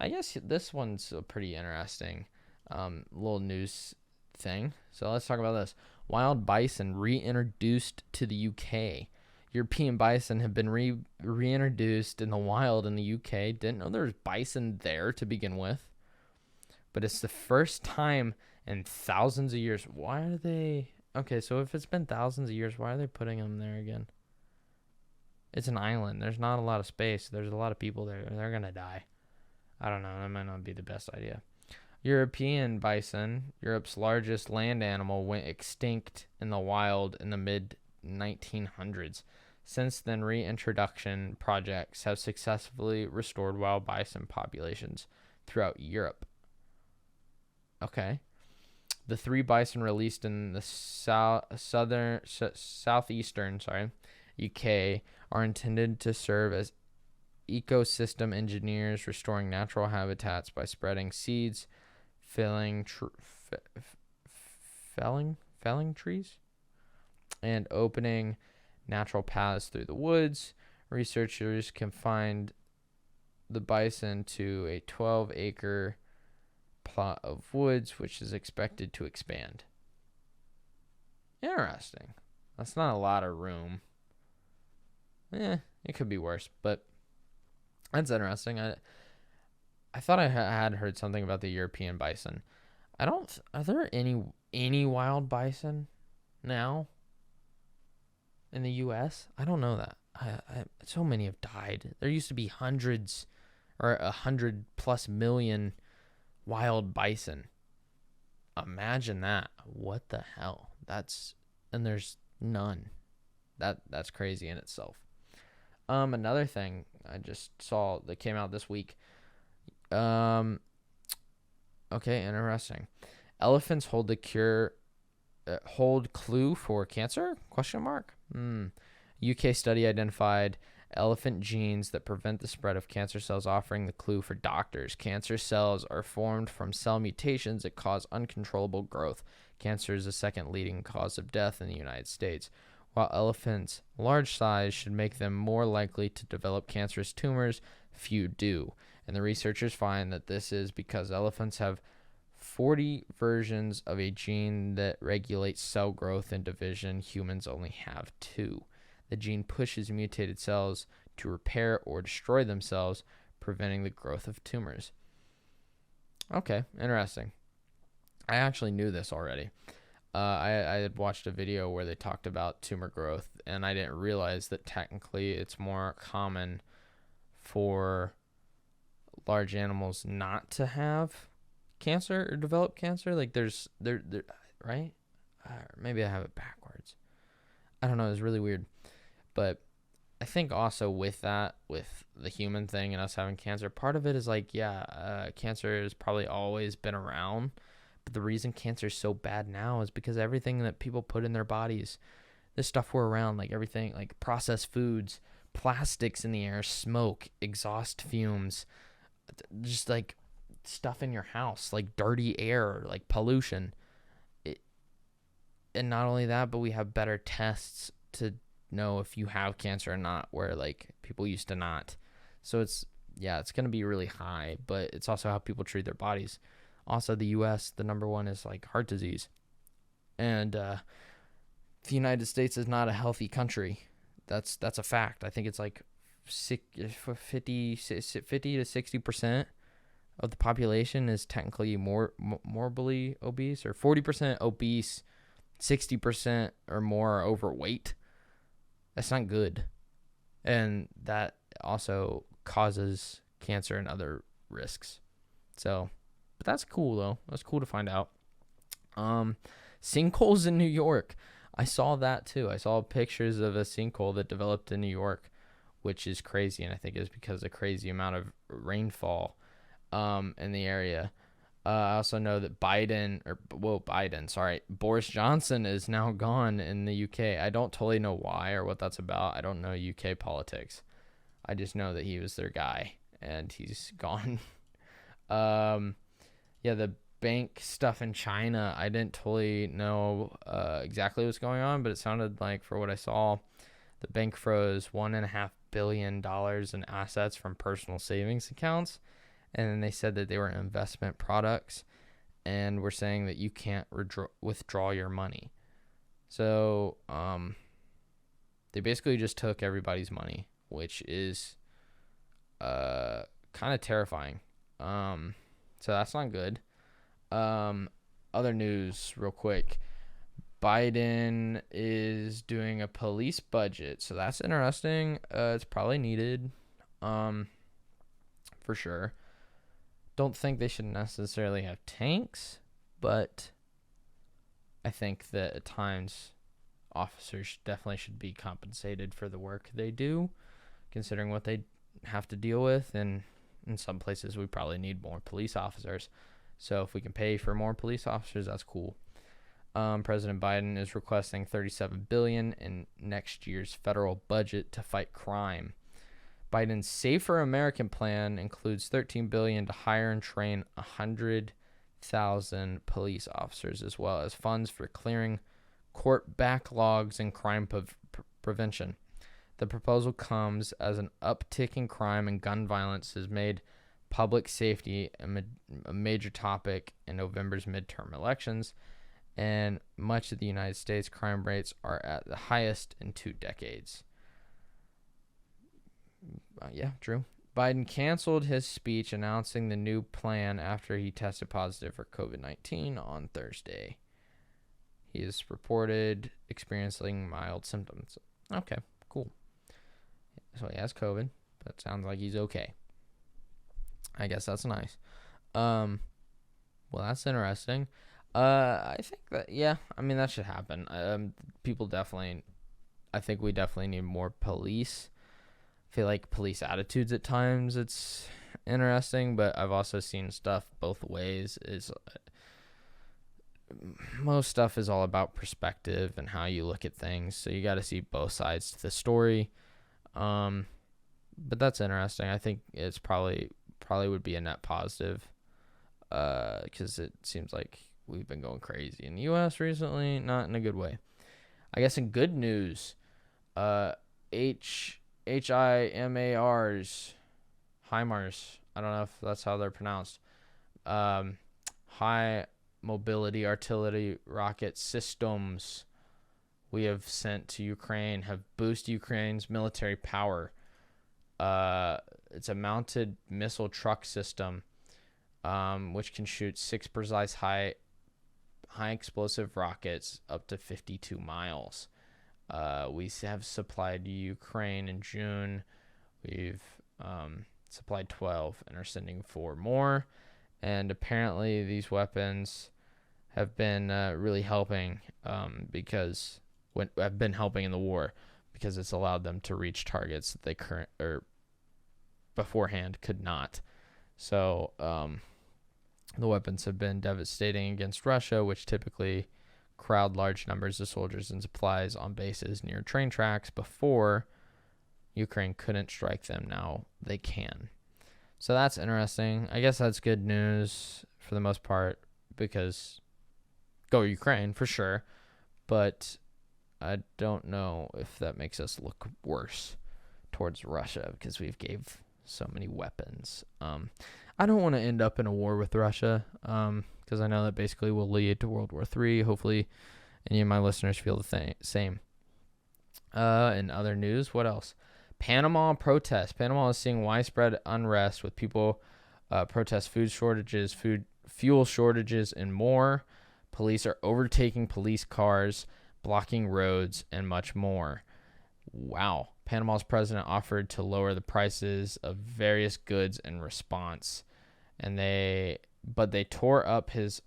I guess this one's a pretty interesting little news thing. So let's talk about this. Wild bison reintroduced to the UK. European bison have been reintroduced in the wild in the UK. Didn't know there was bison there to begin with. But it's the first time in thousands of years. Why are they... Okay, so if it's been thousands of years, why are they putting them there again? It's an island. There's not a lot of space. There's a lot of people there. They're going to die. I don't know. That might not be the best idea. European bison, Europe's largest land animal, went extinct in the wild in the mid-1900s. Since then, reintroduction projects have successfully restored wild bison populations throughout Europe. Okay. The 3 bison released in the southeastern UK are intended to serve as ecosystem engineers, restoring natural habitats by spreading seeds, felling trees, and opening natural paths through the woods. Researchers confined the bison to a 12-acre plot of woods, which is expected to expand. Interesting. That's not a lot of room. It could be worse, but that's interesting. I thought I had heard something about the European bison. Are there any wild bison now in the U.S.? I don't know that. So many have died. There used to be hundreds or 100+ million wild bison. Imagine that. What the hell? And there's none. That's crazy in itself. Another thing I just saw that came out this week. Okay, interesting. Elephants hold clue for cancer? ? UK study identified elephant genes that prevent the spread of cancer cells, offering the clue for doctors. Cancer cells are formed from cell mutations that cause uncontrollable growth. Cancer is the second leading cause of death in the United States. While elephants' large size should make them more likely to develop cancerous tumors, few do. And the researchers find that this is because elephants have 40 versions of a gene that regulates cell growth and division. Humans only have 2. The gene pushes mutated cells to repair or destroy themselves, preventing the growth of tumors. Okay, interesting. I actually knew this already. I had watched a video where they talked about tumor growth, and I didn't realize that technically it's more common for large animals not to have cancer or develop cancer. Like there's right? Maybe I have it backwards. I don't know. It's really weird. But I think also with that, with the human thing and us having cancer, part of it is like, cancer has probably always been around. But the reason cancer is so bad now is because everything that people put in their bodies, this stuff we're around, like everything, like processed foods, plastics in the air, smoke, exhaust fumes, just like stuff in your house, like dirty air, like pollution. And not only that, but we have better tests to know if you have cancer or not, where like people used to not. So it's going to be really high, but it's also how people treat their bodies. Also, the U.S., the number one is like heart disease. And the United States is not a healthy country. That's a fact. I think it's like 50 to 60% of the population is technically morbidly obese, or 40% obese, 60% or more are overweight. That's not good. And that also causes cancer and other risks. So, but that's cool though. That's cool to find out. Sinkholes in New York. I saw that too. I saw pictures of a sinkhole that developed in New York, which is crazy, and I think is because of crazy amount of rainfall in the area. I also know that Boris Johnson is now gone in the UK. I don't totally know why or what that's about. I don't know UK politics. I just know that he was their guy, and he's gone. The bank stuff in China, I didn't totally know exactly what's going on, but it sounded like, for what I saw, the bank froze $1.5 billion in assets from personal savings accounts, and then they said that they were investment products, and were saying that you can't withdraw your money. So they basically just took everybody's money, which is kind of terrifying. So that's not good. Other news real quick. Biden is doing a police budget, so that's interesting. It's probably needed, for sure. Don't think they should necessarily have tanks, but I think that at times officers definitely should be compensated for the work they do, considering what they have to deal with. And in some places, we probably need more police officers. So if we can pay for more police officers, that's cool. President Biden is requesting $37 billion in next year's federal budget to fight crime. Biden's Safer American plan includes $13 billion to hire and train 100,000 police officers, as well as funds for clearing court backlogs and crime prevention. The proposal comes as an uptick in crime and gun violence has made public safety a major topic in November's midterm elections, and much of the United States crime rates are at the highest in 2 decades. Yeah, true. Biden canceled his speech announcing the new plan after he tested positive for COVID-19 on Thursday. He is reported experiencing mild symptoms. Okay, cool. So he has COVID, but it sounds like he's okay. I guess that's nice. Well, that's interesting. I think that, yeah, I mean, that should happen. I think we definitely need more police. I feel like police attitudes at times, it's interesting, but I've also seen stuff both ways. Most stuff is all about perspective and how you look at things, so you got to see both sides to the story. But that's interesting. I think it's probably would be a net positive, because it seems like we've been going crazy in the U.S. recently, not in a good way. I guess in good news, HIMARS, HIMARS, I don't know if that's how they're pronounced, high mobility artillery rocket systems we have sent to Ukraine have boosted Ukraine's military power. It's a mounted missile truck system, which can shoot 6 precise high explosive rockets up to 52 miles. We have supplied Ukraine in June. We've supplied 12 and are sending 4 more. And apparently these weapons have been really helping, because have been helping in the war, because it's allowed them to reach targets that they beforehand could not. So the weapons have been devastating against Russia, which typically crowd large numbers of soldiers and supplies on bases near train tracks. Before, Ukraine couldn't strike them. Now they can. So that's interesting. I guess that's good news for the most part, because go Ukraine for sure. But I don't know if that makes us look worse towards Russia, because we've gave so many weapons. I don't want to end up in a war with Russia, because I know that basically will lead to World War III. Hopefully any of my listeners feel the same. In other news, what else? Panama Protest. Panama is seeing widespread unrest with people protest food shortages, fuel shortages, and more. Police are overtaking police cars, blocking roads, and much more. Wow. Panama's president offered to lower the prices of various goods in response, but they tore up his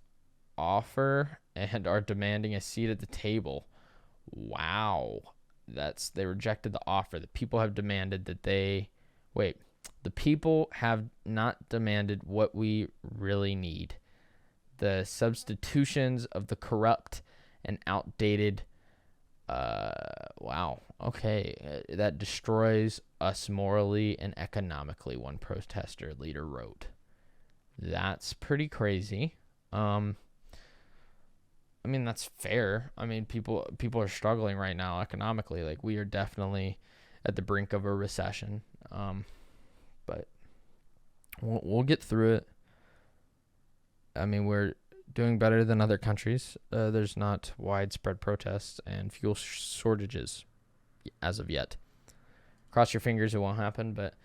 offer and are demanding a seat at the table. Wow. They rejected the offer. The people have demanded the people have not demanded what we really need. The substitutions of the corrupt and outdated. Wow. Okay. That destroys us morally and economically, one protester leader wrote. That's pretty crazy. I mean, that's fair. I mean, people are struggling right now economically. Like, we are definitely at the brink of a recession. But We'll get through it. I mean, we're doing better than other countries. There's not widespread protests and fuel shortages as of yet. Cross your fingers it won't happen, but